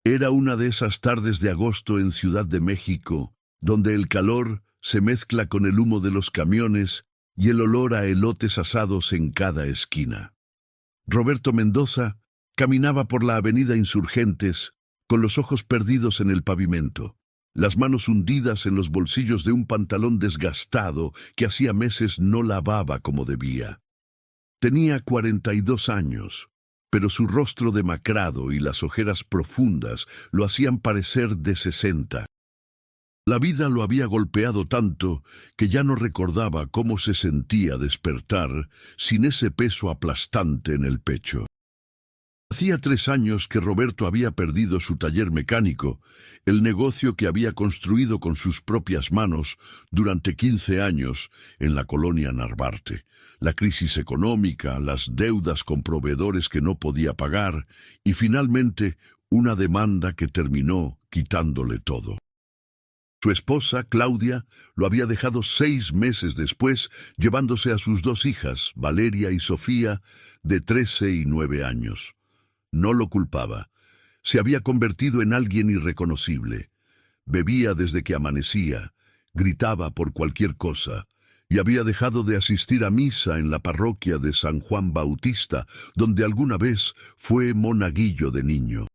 Era una de esas tardes de agosto en Ciudad de México, donde el calor se mezcla con el humo de los camiones y el olor a elotes asados en cada esquina. Roberto Mendoza caminaba por la avenida Insurgentes con los ojos perdidos en el pavimento, las manos hundidas en los bolsillos de un pantalón desgastado que hacía meses no lavaba como debía. Tenía 42 años, pero su rostro demacrado y las ojeras profundas lo hacían parecer de 60. La vida lo había golpeado tanto que ya no recordaba cómo se sentía despertar sin ese peso aplastante en el pecho. Hacía 3 años que Roberto había perdido su taller mecánico, el negocio que había construido con sus propias manos durante 15 años en la colonia Narvarte. La crisis económica, las deudas con proveedores que no podía pagar y finalmente una demanda que terminó quitándole todo. Su esposa, Claudia, lo había dejado 6 meses después, llevándose a sus 2 hijas, Valeria y Sofía, de 13 y 9 años. No lo culpaba. Se había convertido en alguien irreconocible. Bebía desde que amanecía, gritaba por cualquier cosa, y había dejado de asistir a misa en la parroquia de San Juan Bautista, donde alguna vez fue monaguillo de niño.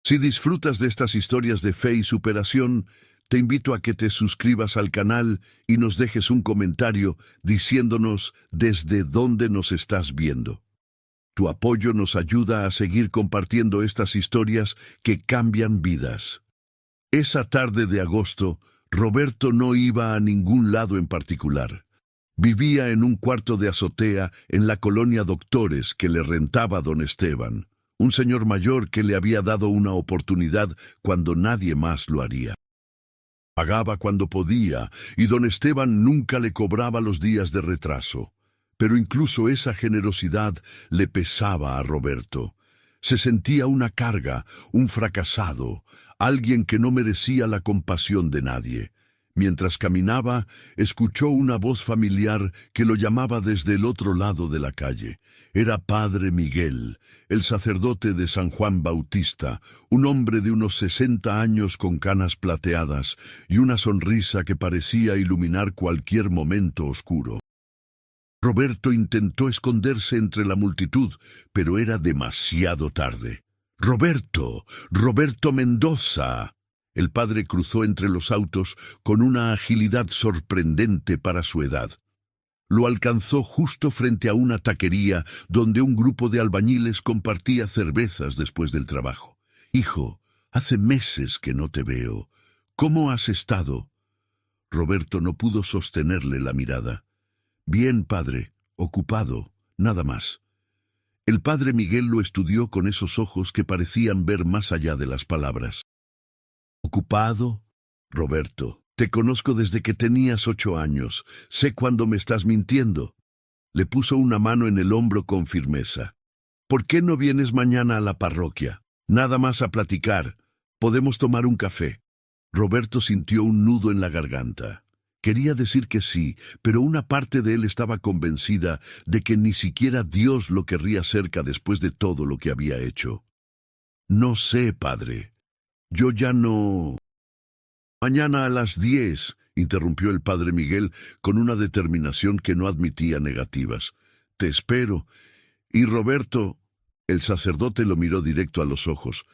Si disfrutas de estas historias de fe y superación, te invito a que te suscribas al canal y nos dejes un comentario diciéndonos desde dónde nos estás viendo. Tu apoyo nos ayuda a seguir compartiendo estas historias que cambian vidas. Esa tarde de agosto, Roberto no iba a ningún lado en particular. Vivía en un cuarto de azotea en la colonia Doctores que le rentaba don Esteban, un señor mayor que le había dado una oportunidad cuando nadie más lo haría. Pagaba cuando podía y don Esteban nunca le cobraba los días de retraso. Pero incluso esa generosidad le pesaba a Roberto. Se sentía una carga, un fracasado, alguien que no merecía la compasión de nadie. Mientras caminaba, escuchó una voz familiar que lo llamaba desde el otro lado de la calle. Era Padre Miguel, el sacerdote de San Juan Bautista, un hombre de unos 60 años con canas plateadas y una sonrisa que parecía iluminar cualquier momento oscuro. Roberto intentó esconderse entre la multitud, pero era demasiado tarde. ¡Roberto! ¡Roberto Mendoza! El padre cruzó entre los autos con una agilidad sorprendente para su edad. Lo alcanzó justo frente a una taquería donde un grupo de albañiles compartía cervezas después del trabajo. «Hijo, hace meses que no te veo. ¿Cómo has estado?» Roberto no pudo sostenerle la mirada. «Bien, padre, ocupado, nada más». El padre Miguel lo estudió con esos ojos que parecían ver más allá de las palabras. «¿Ocupado? Roberto, te conozco desde que tenías 8 años. Sé cuándo me estás mintiendo». Le puso una mano en el hombro con firmeza. «¿Por qué no vienes mañana a la parroquia? Nada más a platicar. Podemos tomar un café». Roberto sintió un nudo en la garganta. Quería decir que sí, pero una parte de él estaba convencida de que ni siquiera Dios lo querría cerca después de todo lo que había hecho. «No sé, padre. Yo ya no...» «Mañana a las 10», interrumpió el padre Miguel con una determinación que no admitía negativas. «Te espero». Y Roberto, el sacerdote lo miró directo a los ojos.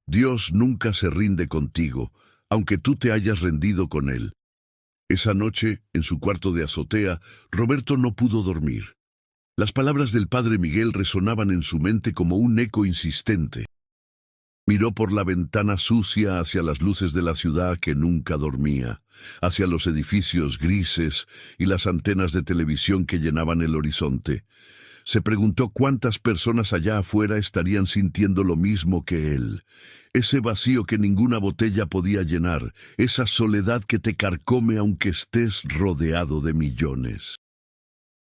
«Dios nunca se rinde contigo, aunque tú te hayas rendido con él». Esa noche, en su cuarto de azotea, Roberto no pudo dormir. Las palabras del padre Miguel resonaban en su mente como un eco insistente. Miró por la ventana sucia hacia las luces de la ciudad que nunca dormía, hacia los edificios grises y las antenas de televisión que llenaban el horizonte. Se preguntó cuántas personas allá afuera estarían sintiendo lo mismo que él. Ese vacío que ninguna botella podía llenar, esa soledad que te carcome aunque estés rodeado de millones.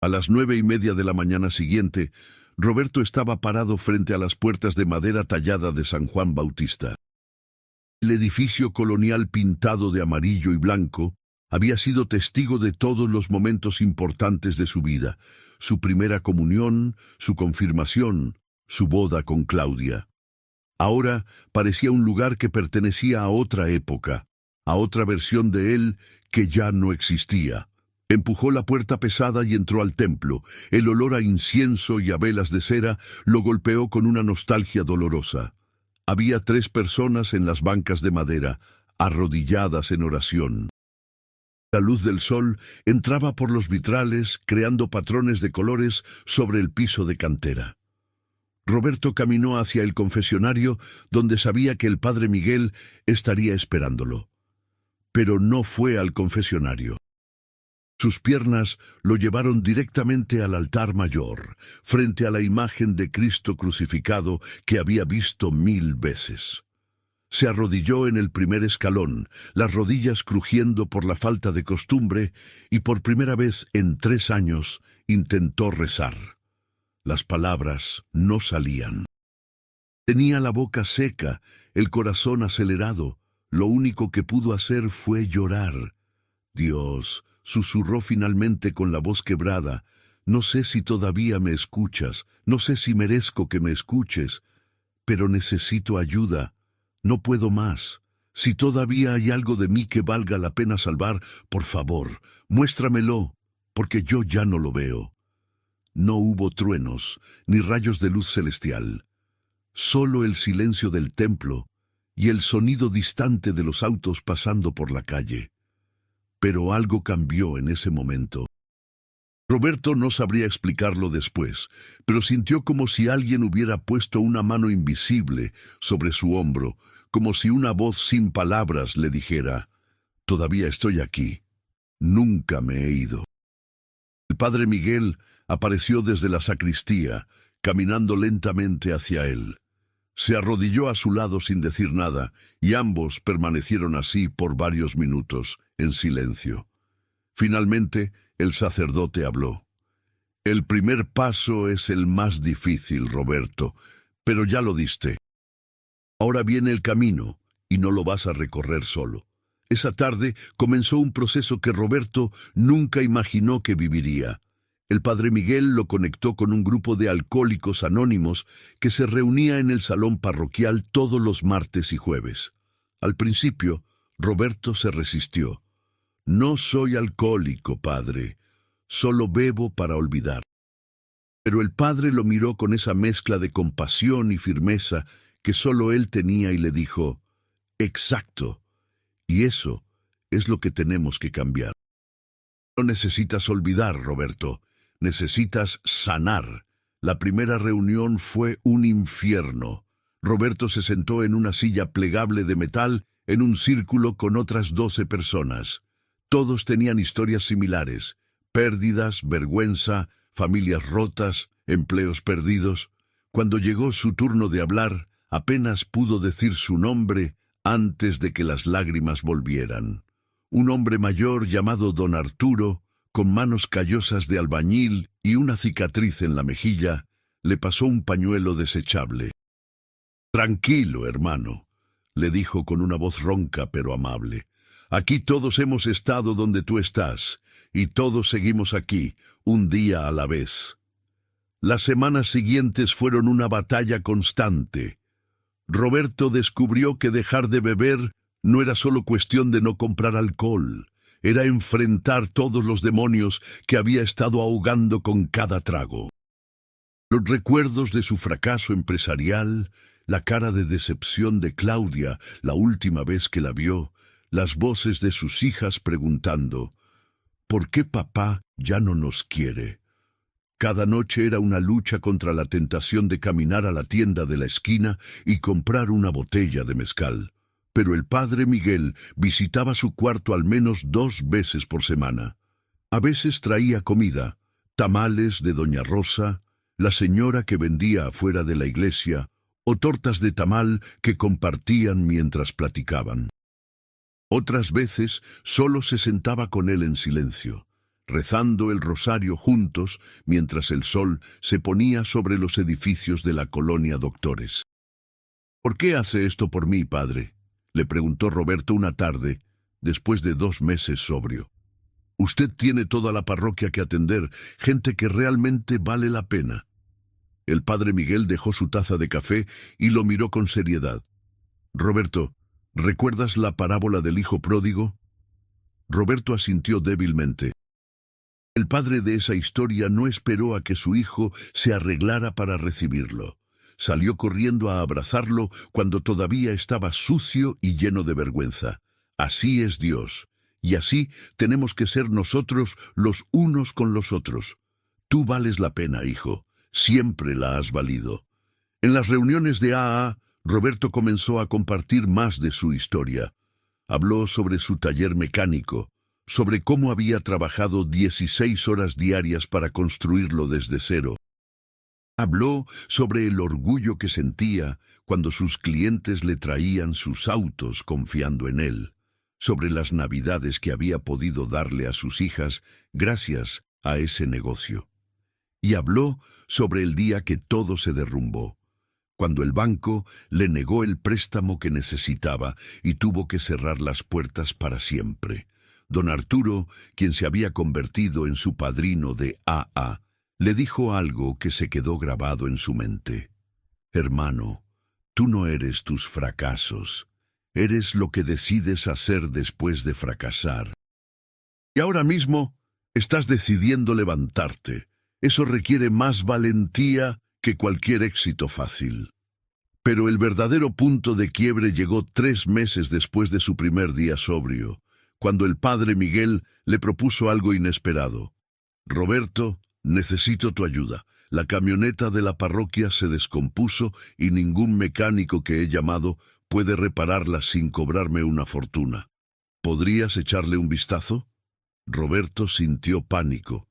A las 9:30 de la mañana siguiente, Roberto estaba parado frente a las puertas de madera tallada de San Juan Bautista. El edificio colonial pintado de amarillo y blanco había sido testigo de todos los momentos importantes de su vida: su primera comunión, su confirmación, su boda con Claudia. Ahora parecía un lugar que pertenecía a otra época, a otra versión de él que ya no existía. Empujó la puerta pesada y entró al templo. El olor a incienso y a velas de cera lo golpeó con una nostalgia dolorosa. Había 3 personas en las bancas de madera, arrodilladas en oración. La luz del sol entraba por los vitrales, creando patrones de colores sobre el piso de cantera. Roberto caminó hacia el confesionario, donde sabía que el padre Miguel estaría esperándolo. Pero no fue al confesionario. Sus piernas lo llevaron directamente al altar mayor, frente a la imagen de Cristo crucificado que había visto 1000 veces. Se arrodilló en el primer escalón, las rodillas crujiendo por la falta de costumbre, y por primera vez en 3 años intentó rezar. Las palabras no salían. Tenía la boca seca, el corazón acelerado. Lo único que pudo hacer fue llorar. Dios, susurró finalmente con la voz quebrada, no sé si todavía me escuchas, no sé si merezco que me escuches, pero necesito ayuda, no puedo más. Si todavía hay algo de mí que valga la pena salvar, por favor, muéstramelo, porque yo ya no lo veo. No hubo truenos, ni rayos de luz celestial, solo el silencio del templo y el sonido distante de los autos pasando por la calle. Pero algo cambió en ese momento. Roberto no sabría explicarlo después, pero sintió como si alguien hubiera puesto una mano invisible sobre su hombro, como si una voz sin palabras le dijera, «Todavía estoy aquí, nunca me he ido». El padre Miguel apareció desde la sacristía, caminando lentamente hacia él. Se arrodilló a su lado sin decir nada, y ambos permanecieron así por varios minutos, en silencio. Finalmente, el sacerdote habló. «El primer paso es el más difícil, Roberto, pero ya lo diste. Ahora viene el camino, y no lo vas a recorrer solo». Esa tarde comenzó un proceso que Roberto nunca imaginó que viviría. El padre Miguel lo conectó con un grupo de alcohólicos anónimos que se reunía en el salón parroquial todos los martes y jueves. Al principio, Roberto se resistió. «No soy alcohólico, padre. Solo bebo para olvidar». Pero el padre lo miró con esa mezcla de compasión y firmeza que solo él tenía y le dijo, «Exacto. Y eso es lo que tenemos que cambiar. No necesitas olvidar, Roberto. Necesitas sanar». La primera reunión fue un infierno. Roberto se sentó en una silla plegable de metal en un círculo con otras 12 personas. Todos tenían historias similares: pérdidas, vergüenza, familias rotas, empleos perdidos. Cuando llegó su turno de hablar, apenas pudo decir su nombre antes de que las lágrimas volvieran. Un hombre mayor llamado don Arturo, con manos callosas de albañil y una cicatriz en la mejilla, le pasó un pañuelo desechable. «Tranquilo, hermano», le dijo con una voz ronca pero amable. «Aquí todos hemos estado donde tú estás, y todos seguimos aquí, un día a la vez». Las semanas siguientes fueron una batalla constante. Roberto descubrió que dejar de beber no era solo cuestión de no comprar alcohol, era enfrentar todos los demonios que había estado ahogando con cada trago. Los recuerdos de su fracaso empresarial, la cara de decepción de Claudia la última vez que la vio, las voces de sus hijas preguntando, «¿Por qué papá ya no nos quiere?». Cada noche era una lucha contra la tentación de caminar a la tienda de la esquina y comprar una botella de mezcal. Pero el padre Miguel visitaba su cuarto al menos 2 veces por semana. A veces traía comida, tamales de doña Rosa, la señora que vendía afuera de la iglesia, o tortas de tamal que compartían mientras platicaban. Otras veces solo se sentaba con él en silencio, rezando el rosario juntos mientras el sol se ponía sobre los edificios de la colonia Doctores. «¿Por qué hace esto por mí, padre?», le preguntó Roberto una tarde, después de 2 meses sobrio. «Usted tiene toda la parroquia que atender, gente que realmente vale la pena». El padre Miguel dejó su taza de café y lo miró con seriedad. Roberto, ¿recuerdas la parábola del hijo pródigo? Roberto asintió débilmente. El padre de esa historia no esperó a que su hijo se arreglara para recibirlo. Salió corriendo a abrazarlo cuando todavía estaba sucio y lleno de vergüenza. Así es Dios, y así tenemos que ser nosotros los unos con los otros. Tú vales la pena, hijo. Siempre la has valido. En las reuniones de AA, Roberto comenzó a compartir más de su historia. Habló sobre su taller mecánico, sobre cómo había trabajado 16 horas diarias para construirlo desde cero. Habló sobre el orgullo que sentía cuando sus clientes le traían sus autos confiando en él, sobre las navidades que había podido darle a sus hijas gracias a ese negocio. Y habló sobre el día que todo se derrumbó, cuando el banco le negó el préstamo que necesitaba y tuvo que cerrar las puertas para siempre. Don Arturo, quien se había convertido en su padrino de AA, le dijo algo que se quedó grabado en su mente. Hermano, tú no eres tus fracasos, eres lo que decides hacer después de fracasar. Y ahora mismo estás decidiendo levantarte. Eso requiere más valentía que cualquier éxito fácil. Pero el verdadero punto de quiebre llegó 3 meses después de su primer día sobrio, cuando el padre Miguel le propuso algo inesperado. Roberto, necesito tu ayuda. La camioneta de la parroquia se descompuso y ningún mecánico que he llamado puede repararla sin cobrarme una fortuna. ¿Podrías echarle un vistazo? Roberto sintió pánico.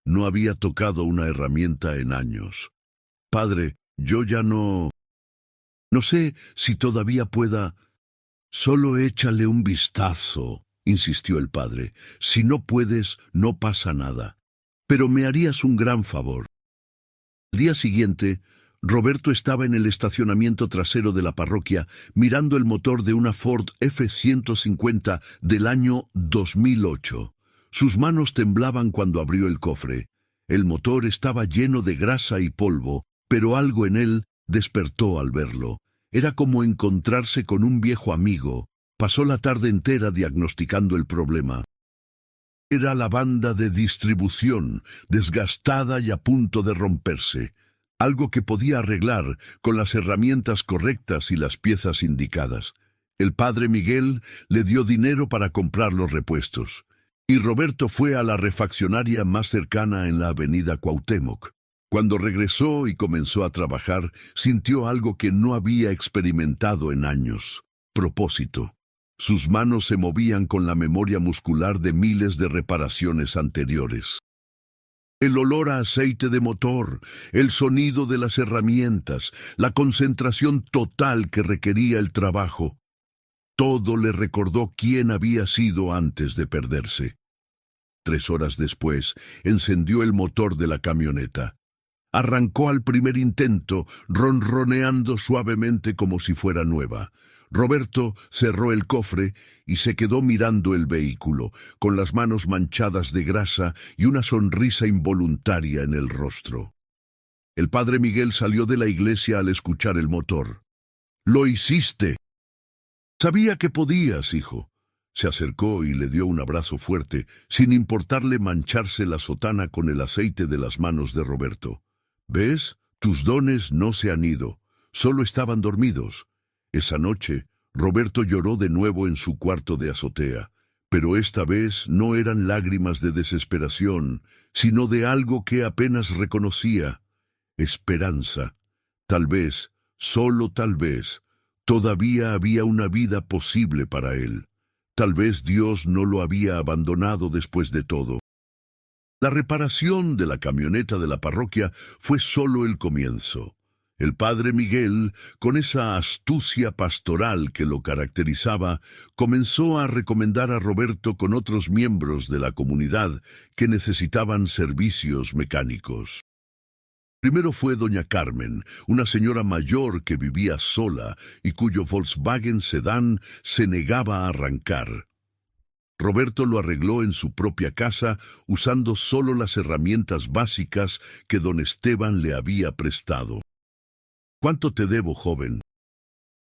No había tocado una herramienta en años. Padre, yo ya no sé si todavía pueda. Solo échale un vistazo, insistió el padre. Si no puedes, no pasa nada. Pero me harías un gran favor. Al día siguiente, Roberto estaba en el estacionamiento trasero de la parroquia mirando el motor de una Ford F-150 del año 2008. Sus manos temblaban cuando abrió el cofre. El motor estaba lleno de grasa y polvo, pero algo en él despertó al verlo. Era como encontrarse con un viejo amigo. Pasó la tarde entera diagnosticando el problema. Era la banda de distribución, desgastada y a punto de romperse. Algo que podía arreglar con las herramientas correctas y las piezas indicadas. El padre Miguel le dio dinero para comprar los repuestos. Y Roberto fue a la refaccionaria más cercana en la avenida Cuauhtémoc. Cuando regresó y comenzó a trabajar, sintió algo que no había experimentado en años: propósito. Sus manos se movían con la memoria muscular de miles de reparaciones anteriores. El olor a aceite de motor, el sonido de las herramientas, la concentración total que requería el trabajo. Todo le recordó quién había sido antes de perderse. 3 horas después, encendió el motor de la camioneta. Arrancó al primer intento, ronroneando suavemente como si fuera nueva. Roberto cerró el cofre y se quedó mirando el vehículo, con las manos manchadas de grasa y una sonrisa involuntaria en el rostro. El padre Miguel salió de la iglesia al escuchar el motor. «¡Lo hiciste!». «Sabía que podías, hijo». Se acercó y le dio un abrazo fuerte, sin importarle mancharse la sotana con el aceite de las manos de Roberto. «¿Ves? Tus dones no se han ido, solo estaban dormidos». Esa noche, Roberto lloró de nuevo en su cuarto de azotea, pero esta vez no eran lágrimas de desesperación, sino de algo que apenas reconocía: esperanza. Tal vez, solo tal vez, todavía había una vida posible para él. Tal vez Dios no lo había abandonado después de todo. La reparación de la camioneta de la parroquia fue solo el comienzo. El padre Miguel, con esa astucia pastoral que lo caracterizaba, comenzó a recomendar a Roberto con otros miembros de la comunidad que necesitaban servicios mecánicos. Primero fue doña Carmen, una señora mayor que vivía sola y cuyo Volkswagen sedán se negaba a arrancar. Roberto lo arregló en su propia casa usando solo las herramientas básicas que don Esteban le había prestado. —¿Cuánto te debo, joven?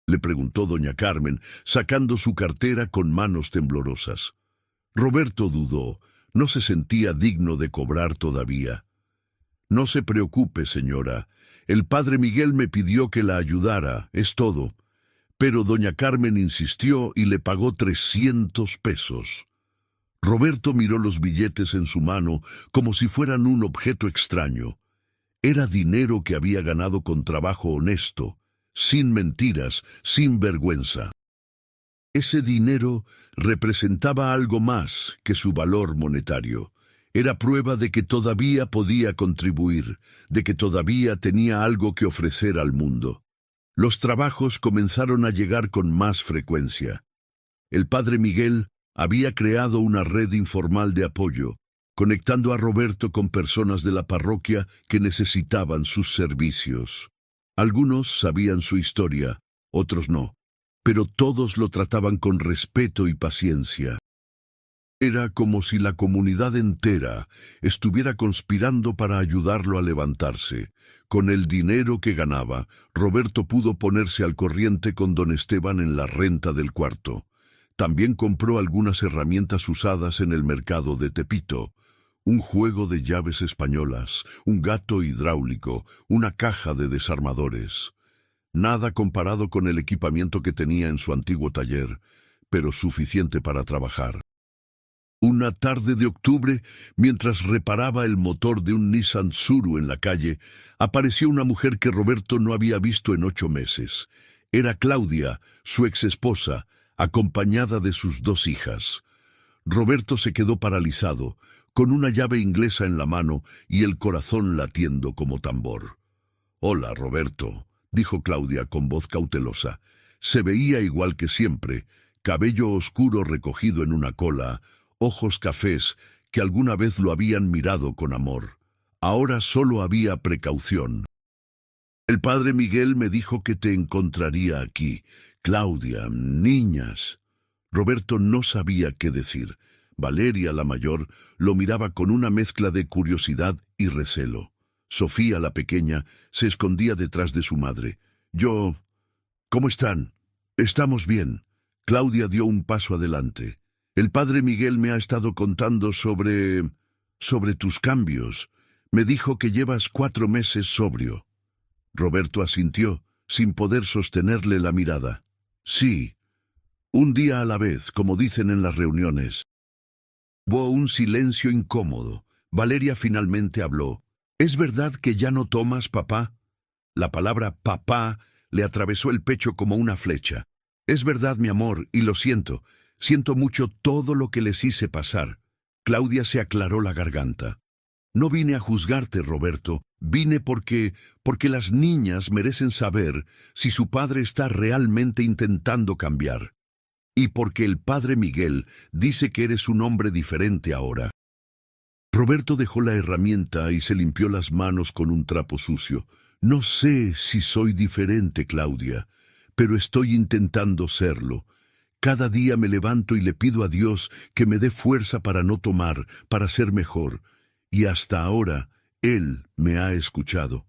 —le preguntó doña Carmen, sacando su cartera con manos temblorosas. Roberto dudó. No se sentía digno de cobrar todavía. —No se preocupe, señora. El padre Miguel me pidió que la ayudara, es todo. Pero doña Carmen insistió y le pagó 300 pesos. Roberto miró los billetes en su mano como si fueran un objeto extraño. Era dinero que había ganado con trabajo honesto, sin mentiras, sin vergüenza. Ese dinero representaba algo más que su valor monetario. Era prueba de que todavía podía contribuir, de que todavía tenía algo que ofrecer al mundo. Los trabajos comenzaron a llegar con más frecuencia. El padre Miguel había creado una red informal de apoyo, conectando a Roberto con personas de la parroquia que necesitaban sus servicios. Algunos sabían su historia, otros no, pero todos lo trataban con respeto y paciencia. Era como si la comunidad entera estuviera conspirando para ayudarlo a levantarse. Con el dinero que ganaba, Roberto pudo ponerse al corriente con don Esteban en la renta del cuarto. También compró algunas herramientas usadas en el mercado de Tepito, un juego de llaves españolas, un gato hidráulico, una caja de desarmadores. Nada comparado con el equipamiento que tenía en su antiguo taller, pero suficiente para trabajar. Una tarde de octubre, mientras reparaba el motor de un Nissan Tsuru en la calle, apareció una mujer que Roberto no había visto en 8 meses. Era Claudia, su exesposa, acompañada de sus 2 hijas. Roberto se quedó paralizado, con una llave inglesa en la mano y el corazón latiendo como tambor. «Hola, Roberto», dijo Claudia con voz cautelosa. Se veía igual que siempre, cabello oscuro recogido en una cola, ojos cafés que alguna vez lo habían mirado con amor. Ahora solo había precaución. «El padre Miguel me dijo que te encontraría aquí. Claudia, niñas». Roberto no sabía qué decir. Valeria, la mayor, lo miraba con una mezcla de curiosidad y recelo. Sofía, la pequeña, se escondía detrás de su madre. «¿Cómo están? Estamos bien». Claudia dio un paso adelante. «El padre Miguel me ha estado contando sobre tus cambios. Me dijo que llevas 4 meses sobrio». Roberto asintió, sin poder sostenerle la mirada. «Sí, un día a la vez, como dicen en las reuniones». Hubo un silencio incómodo. Valeria finalmente habló. «¿Es verdad que ya no tomas, papá?» La palabra «papá» le atravesó el pecho como una flecha. «Es verdad, mi amor, y lo siento. Siento mucho todo lo que les hice pasar». Claudia se aclaró la garganta. «No vine a juzgarte, Roberto. Vine porque las niñas merecen saber si su padre está realmente intentando cambiar. Y porque el padre Miguel dice que eres un hombre diferente ahora». Roberto dejó la herramienta y se limpió las manos con un trapo sucio. «No sé si soy diferente, Claudia, pero estoy intentando serlo. Cada día me levanto y le pido a Dios que me dé fuerza para no tomar, para ser mejor. Y hasta ahora, Él me ha escuchado».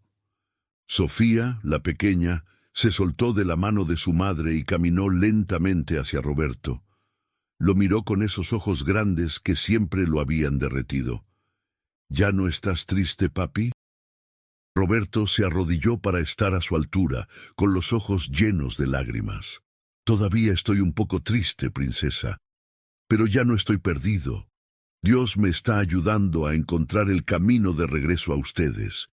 Sofía, la pequeña, se soltó de la mano de su madre y caminó lentamente hacia Roberto. Lo miró con esos ojos grandes que siempre lo habían derretido. «¿Ya no estás triste, papi?» Roberto se arrodilló para estar a su altura, con los ojos llenos de lágrimas. «Todavía estoy un poco triste, princesa, pero ya no estoy perdido. Dios me está ayudando a encontrar el camino de regreso a ustedes».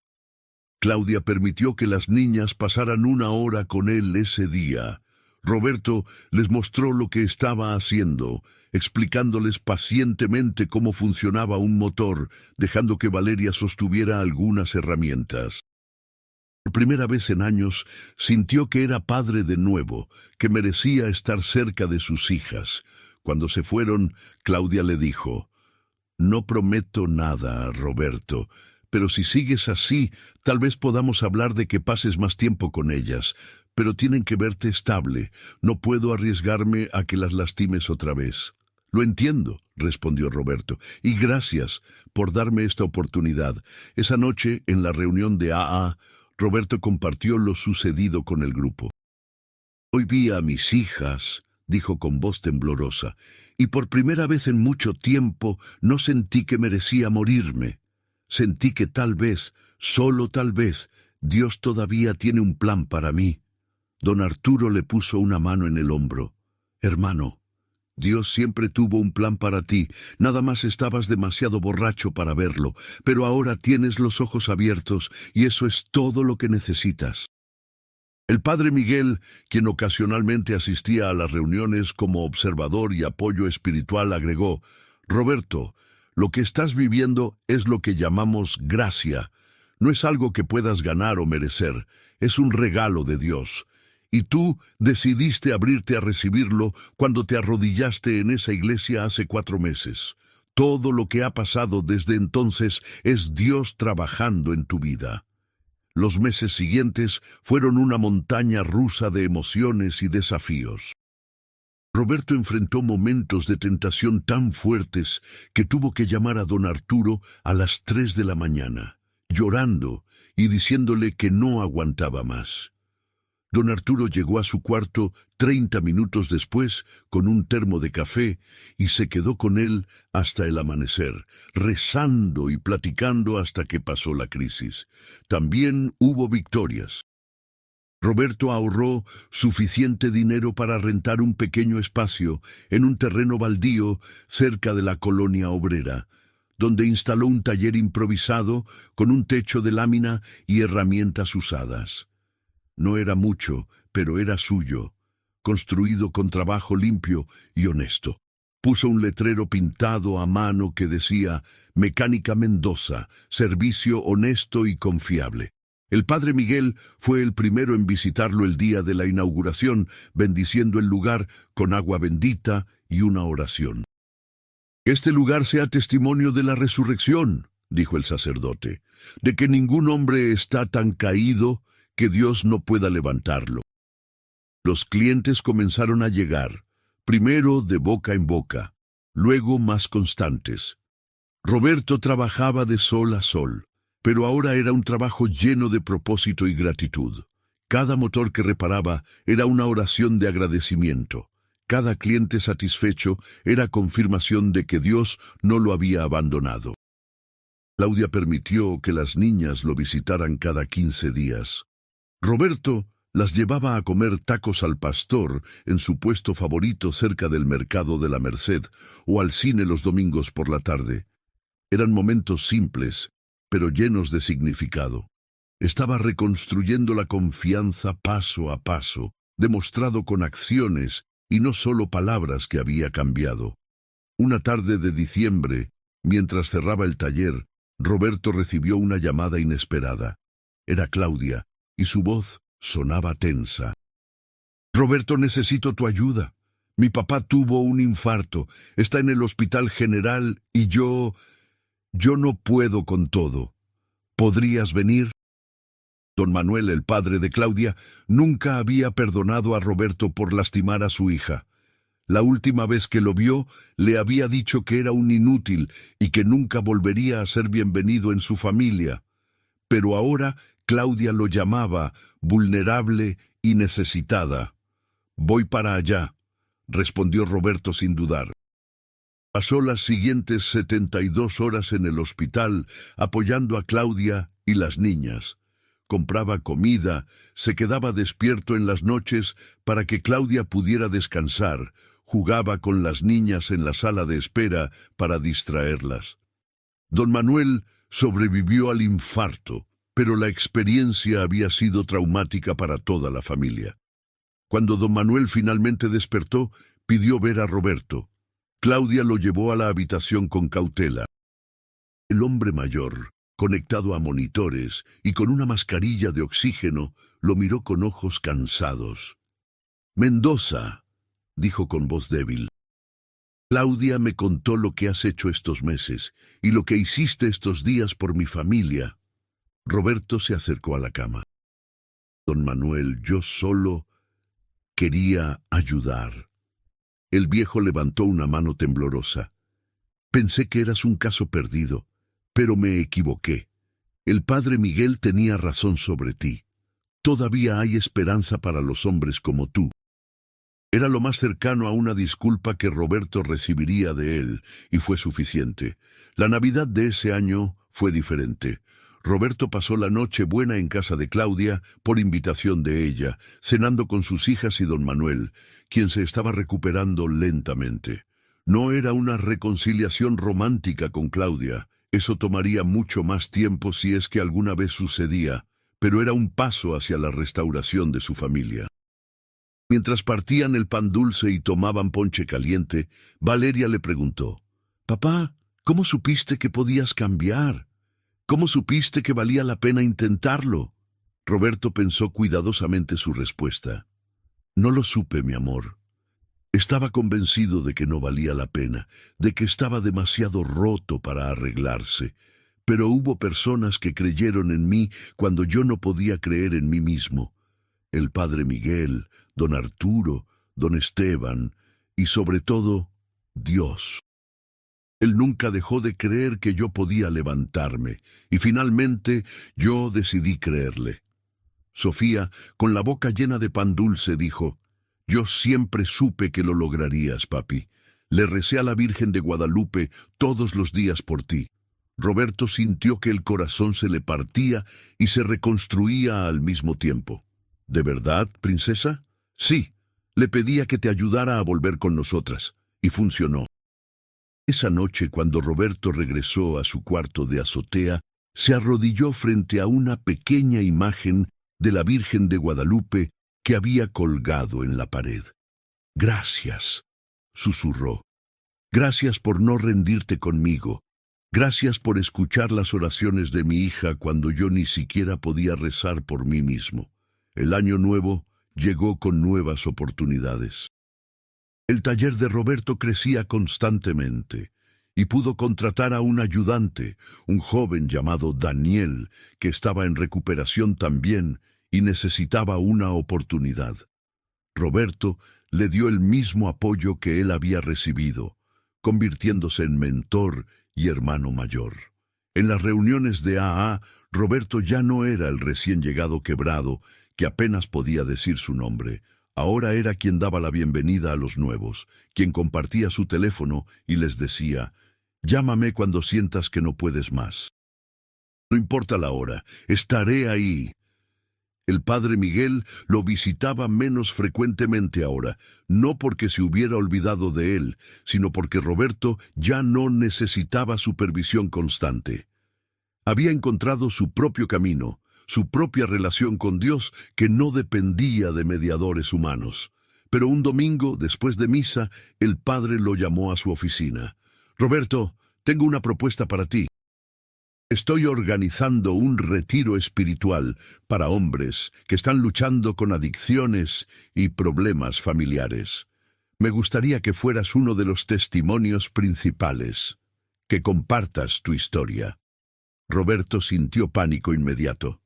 Claudia permitió que las niñas pasaran 1 hora con él ese día. Roberto les mostró lo que estaba haciendo, explicándoles pacientemente cómo funcionaba un motor, dejando que Valeria sostuviera algunas herramientas. Por primera vez en años, sintió que era padre de nuevo, que merecía estar cerca de sus hijas. Cuando se fueron, Claudia le dijo: «No prometo nada, Roberto, pero si sigues así, tal vez podamos hablar de que pases más tiempo con ellas, pero tienen que verte estable. No puedo arriesgarme a que las lastimes otra vez». Lo entiendo, respondió Roberto, y gracias por darme esta oportunidad. Esa noche, en la reunión de AA, Roberto compartió lo sucedido con el grupo. Hoy vi a mis hijas, dijo con voz temblorosa, y por primera vez en mucho tiempo no sentí que merecía morirme. Sentí que tal vez, solo tal vez, Dios todavía tiene un plan para mí. Don Arturo le puso una mano en el hombro. Hermano, Dios siempre tuvo un plan para ti, nada más estabas demasiado borracho para verlo, pero ahora tienes los ojos abiertos y eso es todo lo que necesitas. El padre Miguel, quien ocasionalmente asistía a las reuniones como observador y apoyo espiritual, agregó, Roberto, lo que estás viviendo es lo que llamamos gracia. No es algo que puedas ganar o merecer, es un regalo de Dios. Y tú decidiste abrirte a recibirlo cuando te arrodillaste en esa iglesia hace 4 meses. Todo lo que ha pasado desde entonces es Dios trabajando en tu vida. Los meses siguientes fueron una montaña rusa de emociones y desafíos. Roberto enfrentó momentos de tentación tan fuertes que tuvo que llamar a don Arturo a las 3 de la mañana, llorando y diciéndole que no aguantaba más. Don Arturo llegó a su cuarto 30 minutos después con un termo de café y se quedó con él hasta el amanecer, rezando y platicando hasta que pasó la crisis. También hubo victorias. Roberto ahorró suficiente dinero para rentar un pequeño espacio en un terreno baldío cerca de la colonia obrera, donde instaló un taller improvisado con un techo de lámina y herramientas usadas. No era mucho, pero era suyo, construido con trabajo limpio y honesto. Puso un letrero pintado a mano que decía Mecánica Mendoza, servicio honesto y confiable. El padre Miguel fue el primero en visitarlo el día de la inauguración, bendiciendo el lugar con agua bendita y una oración. Que este lugar sea testimonio de la resurrección, dijo el sacerdote, de que ningún hombre está tan caído que Dios no pueda levantarlo. Los clientes comenzaron a llegar, primero de boca en boca, luego más constantes. Roberto trabajaba de sol a sol, pero ahora era un trabajo lleno de propósito y gratitud. Cada motor que reparaba era una oración de agradecimiento. Cada cliente satisfecho era confirmación de que Dios no lo había abandonado. Claudia permitió que las niñas lo visitaran cada 15 días. Roberto las llevaba a comer tacos al pastor en su puesto favorito cerca del mercado de la Merced o al cine los domingos por la tarde. Eran momentos simples, pero llenos de significado. Estaba reconstruyendo la confianza paso a paso, demostrado con acciones y no solo palabras que había cambiado. Una tarde de diciembre, mientras cerraba el taller, Roberto recibió una llamada inesperada. Era Claudia, y su voz sonaba tensa. Roberto, necesito tu ayuda. Mi papá tuvo un infarto, está en el hospital general y yo no puedo con todo. ¿Podrías venir? Don Manuel, el padre de Claudia, nunca había perdonado a Roberto por lastimar a su hija. La última vez que lo vio, le había dicho que era un inútil y que nunca volvería a ser bienvenido en su familia. Pero ahora Claudia lo llamaba vulnerable y necesitada. Voy para allá, respondió Roberto sin dudar. Pasó las siguientes 72 horas en el hospital apoyando a Claudia y las niñas. Compraba comida, se quedaba despierto en las noches para que Claudia pudiera descansar, jugaba con las niñas en la sala de espera para distraerlas. Don Manuel sobrevivió al infarto, pero la experiencia había sido traumática para toda la familia. Cuando don Manuel finalmente despertó, pidió ver a Roberto. Claudia lo llevó a la habitación con cautela. El hombre mayor, conectado a monitores y con una mascarilla de oxígeno, lo miró con ojos cansados. Mendoza, dijo con voz débil. Claudia me contó lo que has hecho estos meses y lo que hiciste estos días por mi familia. Roberto se acercó a la cama. Don Manuel, yo solo quería ayudar. El viejo levantó una mano temblorosa. Pensé que eras un caso perdido, pero me equivoqué. El padre Miguel tenía razón sobre ti. Todavía hay esperanza para los hombres como tú. Era lo más cercano a una disculpa que Roberto recibiría de él, y fue suficiente. La Navidad de ese año fue diferente. Roberto pasó la noche buena en casa de Claudia, por invitación de ella, cenando con sus hijas y don Manuel, quien se estaba recuperando lentamente. No era una reconciliación romántica con Claudia, eso tomaría mucho más tiempo si es que alguna vez sucedía, pero era un paso hacia la restauración de su familia. Mientras partían el pan dulce y tomaban ponche caliente, Valeria le preguntó: «Papá, ¿cómo supiste que podías cambiar? ¿Cómo supiste que valía la pena intentarlo?» Roberto pensó cuidadosamente su respuesta. «No lo supe, mi amor. Estaba convencido de que no valía la pena, de que estaba demasiado roto para arreglarse. Pero hubo personas que creyeron en mí cuando yo no podía creer en mí mismo. El padre Miguel, don Arturo, don Esteban y sobre todo, Dios. Él nunca dejó de creer que yo podía levantarme, y finalmente yo decidí creerle». Sofía, con la boca llena de pan dulce, dijo: «Yo siempre supe que lo lograrías, papi. Le recé a la Virgen de Guadalupe todos los días por ti». Roberto sintió que el corazón se le partía y se reconstruía al mismo tiempo. «¿De verdad, princesa?» «Sí, le pedía que te ayudara a volver con nosotras, y funcionó». Esa noche, cuando Roberto regresó a su cuarto de azotea, se arrodilló frente a una pequeña imagen de la Virgen de Guadalupe que había colgado en la pared. «Gracias», susurró. «Gracias por no rendirte conmigo. Gracias por escuchar las oraciones de mi hija cuando yo ni siquiera podía rezar por mí mismo». El año nuevo llegó con nuevas oportunidades. El taller de Roberto crecía constantemente y pudo contratar a un ayudante, un joven llamado Daniel, que estaba en recuperación también y necesitaba una oportunidad. Roberto le dio el mismo apoyo que él había recibido, convirtiéndose en mentor y hermano mayor. En las reuniones de AA, Roberto ya no era el recién llegado quebrado que apenas podía decir su nombre. Ahora era quien daba la bienvenida a los nuevos, quien compartía su teléfono y les decía: «Llámame cuando sientas que no puedes más. No importa la hora, estaré ahí». El padre Miguel lo visitaba menos frecuentemente ahora, no porque se hubiera olvidado de él, sino porque Roberto ya no necesitaba supervisión constante. Había encontrado su propio camino, su propia relación con Dios que no dependía de mediadores humanos. Pero un domingo, después de misa, el padre lo llamó a su oficina. «Roberto, tengo una propuesta para ti. Estoy organizando un retiro espiritual para hombres que están luchando con adicciones y problemas familiares. Me gustaría que fueras uno de los testimonios principales, que compartas tu historia». Roberto sintió pánico inmediato.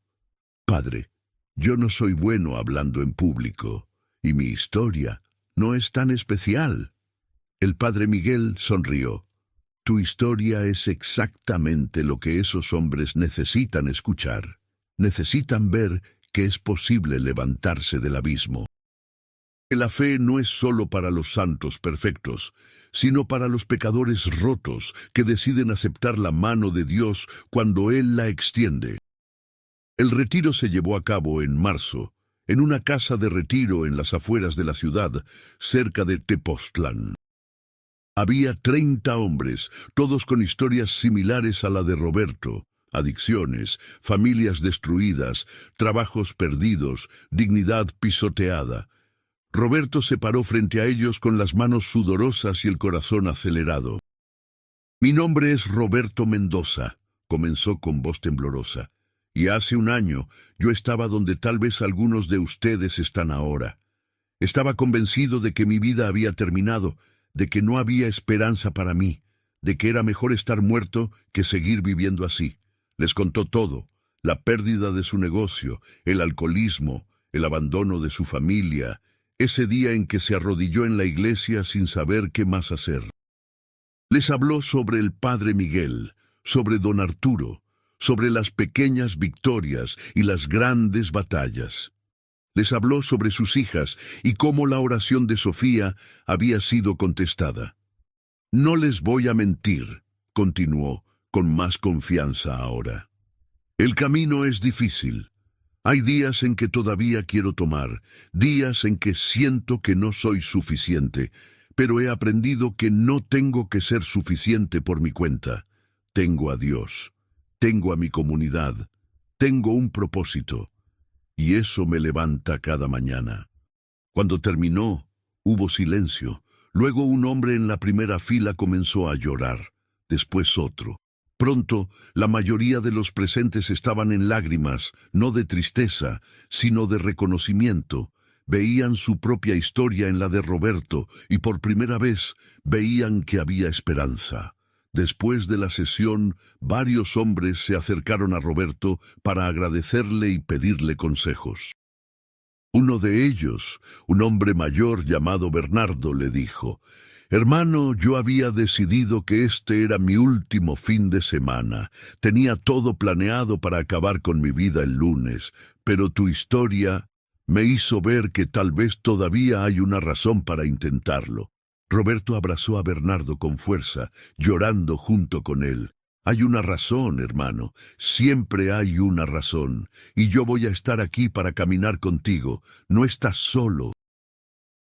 «Padre, yo no soy bueno hablando en público, y mi historia no es tan especial». El padre Miguel sonrió. «Tu historia es exactamente lo que esos hombres necesitan escuchar. Necesitan ver que es posible levantarse del abismo. La fe no es solo para los santos perfectos, sino para los pecadores rotos que deciden aceptar la mano de Dios cuando Él la extiende». El retiro se llevó a cabo en marzo, en una casa de retiro en las afueras de la ciudad, cerca de Tepoztlán. Había 30 hombres, todos con historias similares a la de Roberto: adicciones, familias destruidas, trabajos perdidos, dignidad pisoteada. Roberto se paró frente a ellos con las manos sudorosas y el corazón acelerado. «Mi nombre es Roberto Mendoza», comenzó con voz temblorosa. «Y hace un año yo estaba donde tal vez algunos de ustedes están ahora. Estaba convencido de que mi vida había terminado, de que no había esperanza para mí, de que era mejor estar muerto que seguir viviendo así». Les contó todo: la pérdida de su negocio, el alcoholismo, el abandono de su familia, ese día en que se arrodilló en la iglesia sin saber qué más hacer. Les habló sobre el Padre Miguel, sobre don Arturo, sobre las pequeñas victorias y las grandes batallas. Les habló sobre sus hijas y cómo la oración de Sofía había sido contestada. No les voy a mentir, continuó, con más confianza ahora. El camino es difícil. Hay días en que todavía quiero tomar, días en que siento que no soy suficiente, pero he aprendido que no tengo que ser suficiente por mi cuenta. Tengo a Dios, tengo a mi comunidad, tengo un propósito, y eso me levanta cada mañana. Cuando terminó, hubo silencio. Luego un hombre en la primera fila comenzó a llorar, después otro. Pronto, la mayoría de los presentes estaban en lágrimas, no de tristeza, sino de reconocimiento. Veían su propia historia en la de Roberto y por primera vez veían que había esperanza. Después de la sesión, varios hombres se acercaron a Roberto para agradecerle y pedirle consejos. Uno de ellos, un hombre mayor llamado Bernardo, le dijo: «Hermano, yo había decidido que este era mi último fin de semana. Tenía todo planeado para acabar con mi vida el lunes, pero tu historia me hizo ver que tal vez todavía hay una razón para intentarlo». Roberto abrazó a Bernardo con fuerza, llorando junto con él. «Hay una razón, hermano, siempre hay una razón, y yo voy a estar aquí para caminar contigo. No estás solo».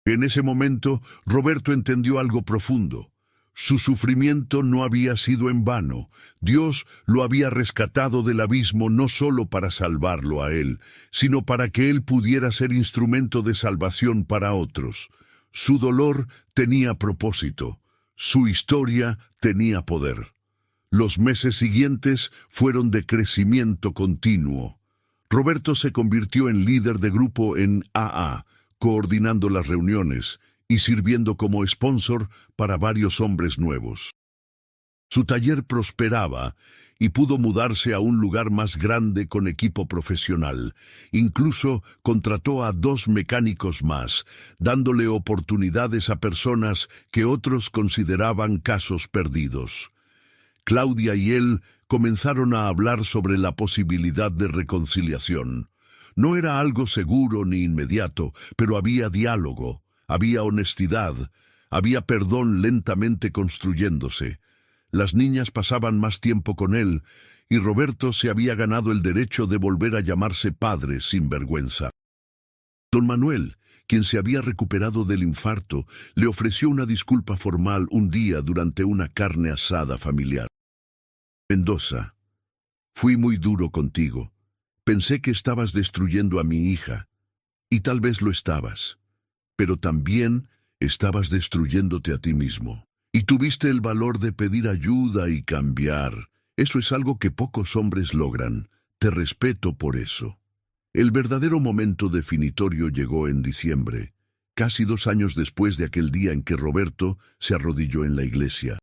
En ese momento, Roberto entendió algo profundo. Su sufrimiento no había sido en vano. Dios lo había rescatado del abismo no solo para salvarlo a él, sino para que él pudiera ser instrumento de salvación para otros. Su dolor tenía propósito. Su historia tenía poder. Los meses siguientes fueron de crecimiento continuo. Roberto se convirtió en líder de grupo en AA, coordinando las reuniones y sirviendo como sponsor para varios hombres nuevos. Su taller prosperaba y pudo mudarse a un lugar más grande con equipo profesional. Incluso contrató a 2 mecánicos más, dándole oportunidades a personas que otros consideraban casos perdidos. Claudia y él comenzaron a hablar sobre la posibilidad de reconciliación. No era algo seguro ni inmediato, pero había diálogo, había honestidad, había perdón lentamente construyéndose. Las niñas pasaban más tiempo con él, y Roberto se había ganado el derecho de volver a llamarse padre sin vergüenza. Don Manuel, quien se había recuperado del infarto, le ofreció una disculpa formal un día durante una carne asada familiar. «Mendoza, fui muy duro contigo. Pensé que estabas destruyendo a mi hija, y tal vez lo estabas, pero también estabas destruyéndote a ti mismo. Y tuviste el valor de pedir ayuda y cambiar. Eso es algo que pocos hombres logran. Te respeto por eso». El verdadero momento definitorio llegó en diciembre, casi 2 años después de aquel día en que Roberto se arrodilló en la iglesia.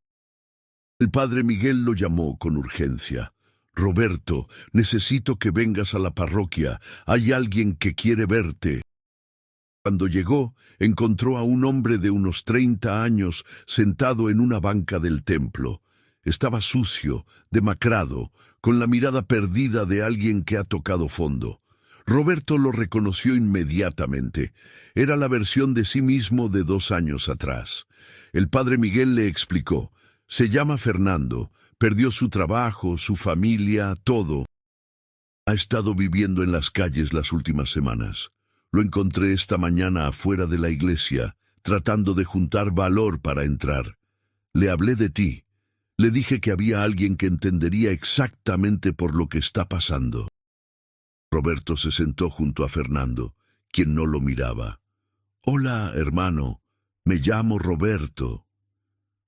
El padre Miguel lo llamó con urgencia. «Roberto, necesito que vengas a la parroquia. Hay alguien que quiere verte». Cuando llegó, encontró a un hombre de unos 30 años sentado en una banca del templo. Estaba sucio, demacrado, con la mirada perdida de alguien que ha tocado fondo. Roberto lo reconoció inmediatamente. Era la versión de sí mismo de 2 años atrás. El padre Miguel le explicó: «Se llama Fernando, perdió su trabajo, su familia, todo. Ha estado viviendo en las calles las últimas semanas. Lo encontré esta mañana afuera de la iglesia, tratando de juntar valor para entrar. Le hablé de ti. Le dije que había alguien que entendería exactamente por lo que está pasando». Roberto se sentó junto a Fernando, quien no lo miraba. «Hola, hermano. Me llamo Roberto».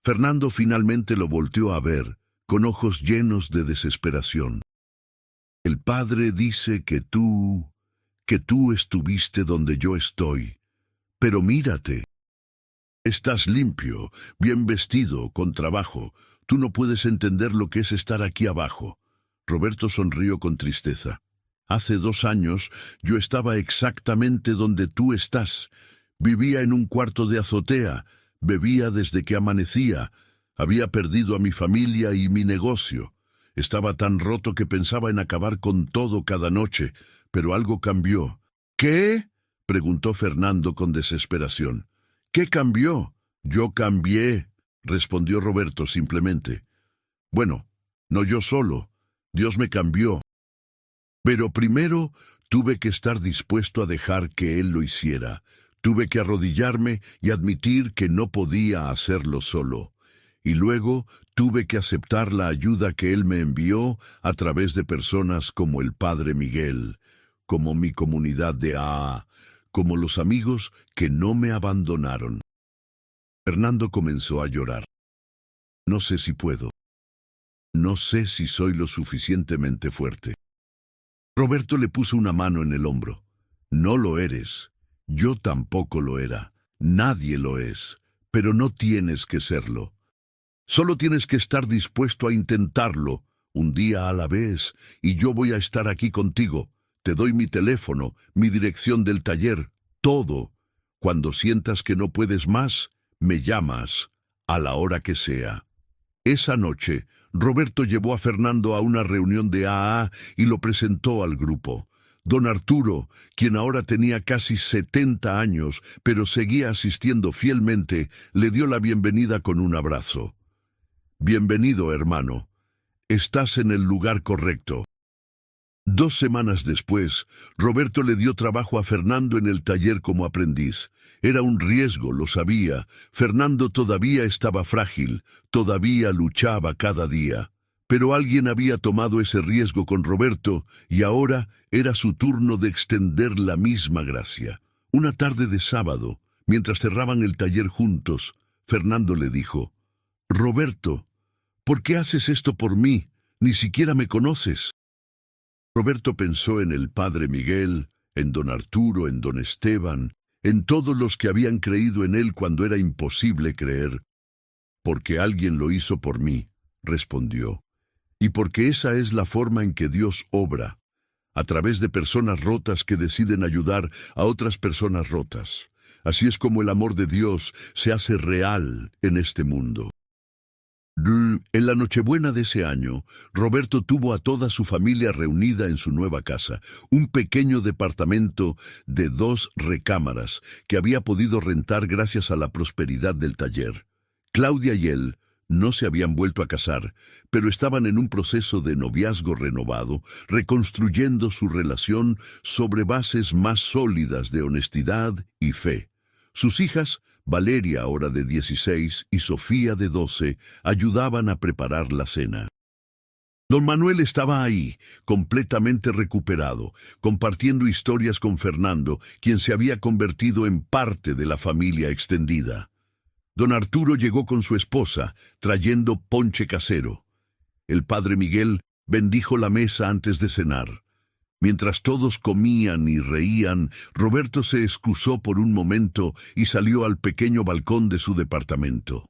Fernando finalmente lo volteó a ver, con ojos llenos de desesperación. «El padre dice que tú estuviste donde yo estoy. Pero mírate. Estás limpio, bien vestido, con trabajo. Tú no puedes entender lo que es estar aquí abajo». Roberto sonrió con tristeza. «Hace 2 años yo estaba exactamente donde tú estás. Vivía en un cuarto de azotea, bebía desde que amanecía, había perdido a mi familia y mi negocio. Estaba tan roto que pensaba en acabar con todo cada noche, pero algo cambió. ¿Qué? Preguntó Fernando con desesperación. ¿Qué cambió? Yo cambié, respondió Roberto simplemente. Bueno, no yo solo, Dios me cambió. Pero primero tuve que estar dispuesto a dejar que Él lo hiciera. Tuve que arrodillarme y admitir que no podía hacerlo solo. Y luego tuve que aceptar la ayuda que Él me envió a través de personas como el Padre Miguel, como mi comunidad de AA, como los amigos que no me abandonaron. Fernando comenzó a llorar. No sé si puedo. No sé si soy lo suficientemente fuerte. Roberto le puso una mano en el hombro. No lo eres. Yo tampoco lo era. Nadie lo es. Pero no tienes que serlo. Solo tienes que estar dispuesto a intentarlo, un día a la vez, y yo voy a estar aquí contigo. Te doy mi teléfono, mi dirección del taller, todo. Cuando sientas que no puedes más, me llamas, a la hora que sea. Esa noche, Roberto llevó a Fernando a una reunión de AA y lo presentó al grupo. Don Arturo, quien ahora tenía casi 70 años, pero seguía asistiendo fielmente, le dio la bienvenida con un abrazo. Bienvenido, hermano. Estás en el lugar correcto. 2 semanas después, Roberto le dio trabajo a Fernando en el taller como aprendiz. Era un riesgo, lo sabía. Fernando todavía estaba frágil, todavía luchaba cada día. Pero alguien había tomado ese riesgo con Roberto y ahora era su turno de extender la misma gracia. Una tarde de sábado, mientras cerraban el taller juntos, Fernando le dijo: Roberto, ¿por qué haces esto por mí? Ni siquiera me conoces. Roberto pensó en el Padre Miguel, en don Arturo, en don Esteban, en todos los que habían creído en él cuando era imposible creer. Porque alguien lo hizo por mí, respondió. Y porque esa es la forma en que Dios obra, a través de personas rotas que deciden ayudar a otras personas rotas. Así es como el amor de Dios se hace real en este mundo. En la Nochebuena de ese año, Roberto tuvo a toda su familia reunida en su nueva casa, un pequeño departamento de 2 recámaras que había podido rentar gracias a la prosperidad del taller. Claudia y él no se habían vuelto a casar, pero estaban en un proceso de noviazgo renovado, reconstruyendo su relación sobre bases más sólidas de honestidad y fe. Sus hijas, Valeria, ahora de 16, y Sofía, de 12, ayudaban a preparar la cena. Don Manuel estaba ahí, completamente recuperado, compartiendo historias con Fernando, quien se había convertido en parte de la familia extendida. Don Arturo llegó con su esposa, trayendo ponche casero. El Padre Miguel bendijo la mesa antes de cenar. Mientras todos comían y reían, Roberto se excusó por un momento y salió al pequeño balcón de su departamento.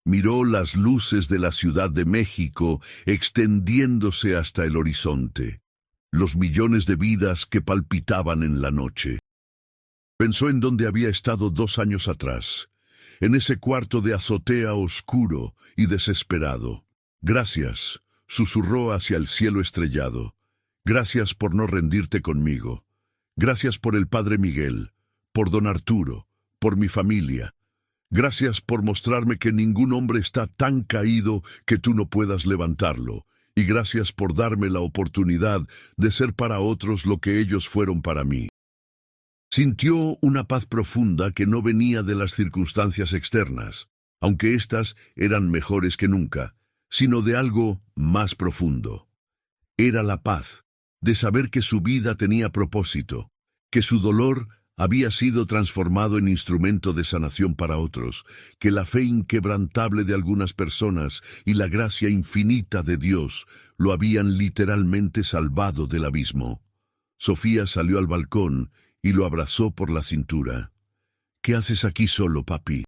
Miró las luces de la Ciudad de México extendiéndose hasta el horizonte, los millones de vidas que palpitaban en la noche. Pensó en dónde había estado 2 años atrás, en ese cuarto de azotea oscuro y desesperado. Gracias, susurró hacia el cielo estrellado. Gracias por no rendirte conmigo. Gracias por el Padre Miguel, por don Arturo, por mi familia. Gracias por mostrarme que ningún hombre está tan caído que tú no puedas levantarlo. Y gracias por darme la oportunidad de ser para otros lo que ellos fueron para mí. Sintió una paz profunda que no venía de las circunstancias externas, aunque éstas eran mejores que nunca, sino de algo más profundo. Era la paz de saber que su vida tenía propósito, que su dolor había sido transformado en instrumento de sanación para otros, que la fe inquebrantable de algunas personas y la gracia infinita de Dios lo habían literalmente salvado del abismo. Sofía salió al balcón y lo abrazó por la cintura. ¿Qué haces aquí solo, papi?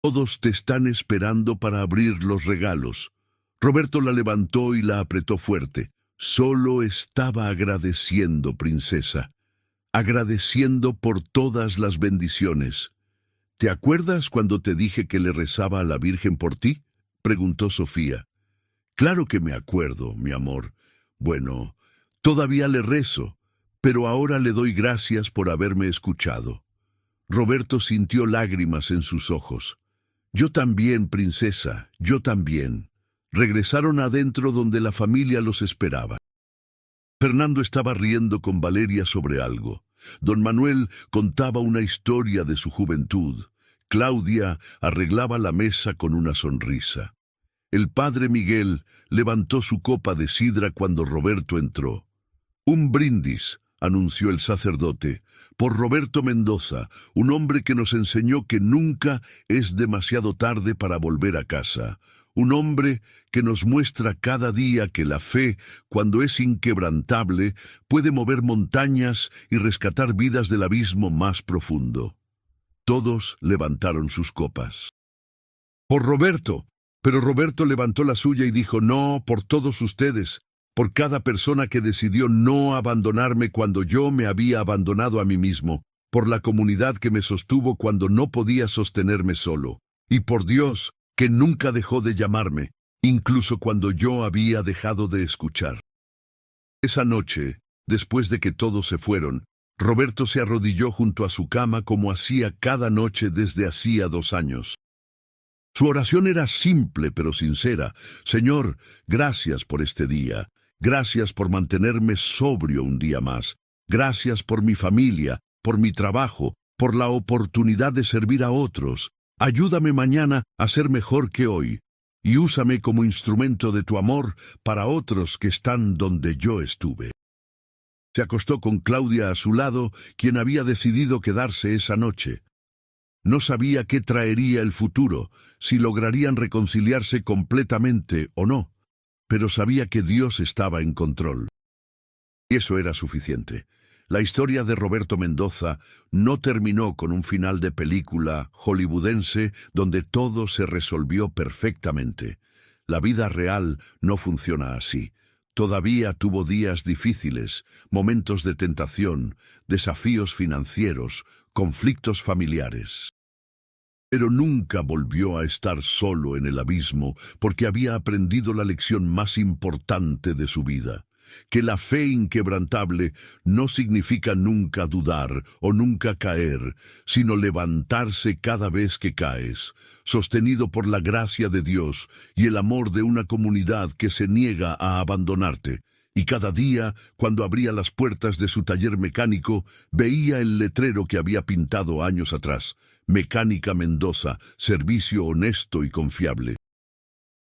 Todos te están esperando para abrir los regalos. Roberto la levantó y la apretó fuerte. Solo estaba agradeciendo, princesa. agradeciendo por todas las bendiciones. ¿Te acuerdas cuando te dije que le rezaba a la Virgen por ti?, preguntó Sofía. Claro que me acuerdo, mi amor. Bueno, todavía le rezo, pero ahora le doy gracias por haberme escuchado. Roberto sintió lágrimas en sus ojos. Yo también, princesa, yo también. Regresaron adentro donde la familia los esperaba. Fernando estaba riendo con Valeria sobre algo. Don Manuel contaba una historia de su juventud. Claudia arreglaba la mesa con una sonrisa. El padre Miguel levantó su copa de sidra cuando Roberto entró. Un brindis, anunció el sacerdote, por Roberto Mendoza, un hombre que nos enseñó que nunca es demasiado tarde para volver a casa. Un hombre que nos muestra cada día que la fe, cuando es inquebrantable, puede mover montañas y rescatar vidas del abismo más profundo. Todos levantaron sus copas. Por Roberto. Pero Roberto levantó la suya y dijo, no, por todos ustedes, por cada persona que decidió no abandonarme cuando yo me había abandonado a mí mismo, por la comunidad que me sostuvo cuando no podía sostenerme solo, y por Dios, que nunca dejó de llamarme, incluso cuando yo había dejado de escuchar. Esa noche, después de que todos se fueron, Roberto se arrodilló junto a su cama como hacía cada noche desde hacía 2 años. Su oración era simple pero sincera. Señor, gracias por este día. Gracias por mantenerme sobrio un día más. Gracias por mi familia, por mi trabajo, por la oportunidad de servir a otros. Ayúdame mañana a ser mejor que hoy. Y úsame como instrumento de tu amor para otros que están donde yo estuve. Se acostó con Claudia a su lado, quien había decidido quedarse esa noche. No sabía qué traería el futuro, si lograrían reconciliarse completamente o no, pero sabía que Dios estaba en control. Y eso era suficiente. La historia de Roberto Mendoza no terminó con un final de película hollywoodense donde todo se resolvió perfectamente. La vida real no funciona así. Todavía tuvo días difíciles, momentos de tentación, desafíos financieros, conflictos familiares. Pero nunca volvió a estar solo en el abismo porque había aprendido la lección más importante de su vida, que la fe inquebrantable no significa nunca dudar o nunca caer, sino levantarse cada vez que caes, sostenido por la gracia de Dios y el amor de una comunidad que se niega a abandonarte. Y cada día, cuando abría las puertas de su taller mecánico, veía el letrero que había pintado años atrás: Mecánica Mendoza, servicio honesto y confiable.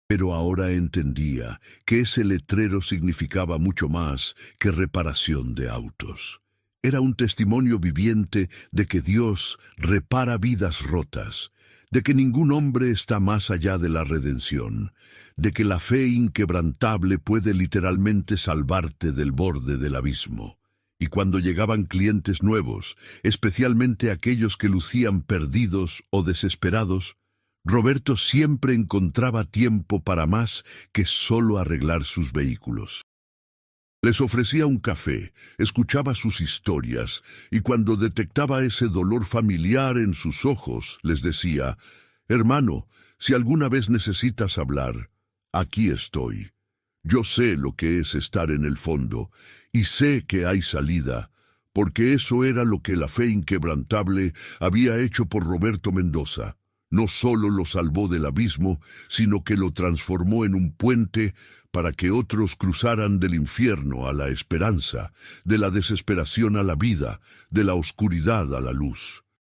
Pero ahora entendía que ese letrero significaba mucho más que reparación de autos. Era un testimonio viviente de que Dios repara vidas rotas, de que ningún hombre está más allá de la redención, de que la fe inquebrantable puede literalmente salvarte del borde del abismo. Y cuando llegaban clientes nuevos, especialmente aquellos que lucían perdidos o desesperados, Roberto siempre encontraba tiempo para más que solo arreglar sus vehículos. Les ofrecía un café, escuchaba sus historias, y cuando detectaba ese dolor familiar en sus ojos, les decía: hermano, si alguna vez necesitas hablar, aquí estoy. Yo sé lo que es estar en el fondo, y sé que hay salida, porque eso era lo que la fe inquebrantable había hecho por Roberto Mendoza. No solo lo salvó del abismo, sino que lo transformó en un puente para que otros cruzaran del infierno a la esperanza, de la desesperación a la vida, de la oscuridad a la luz.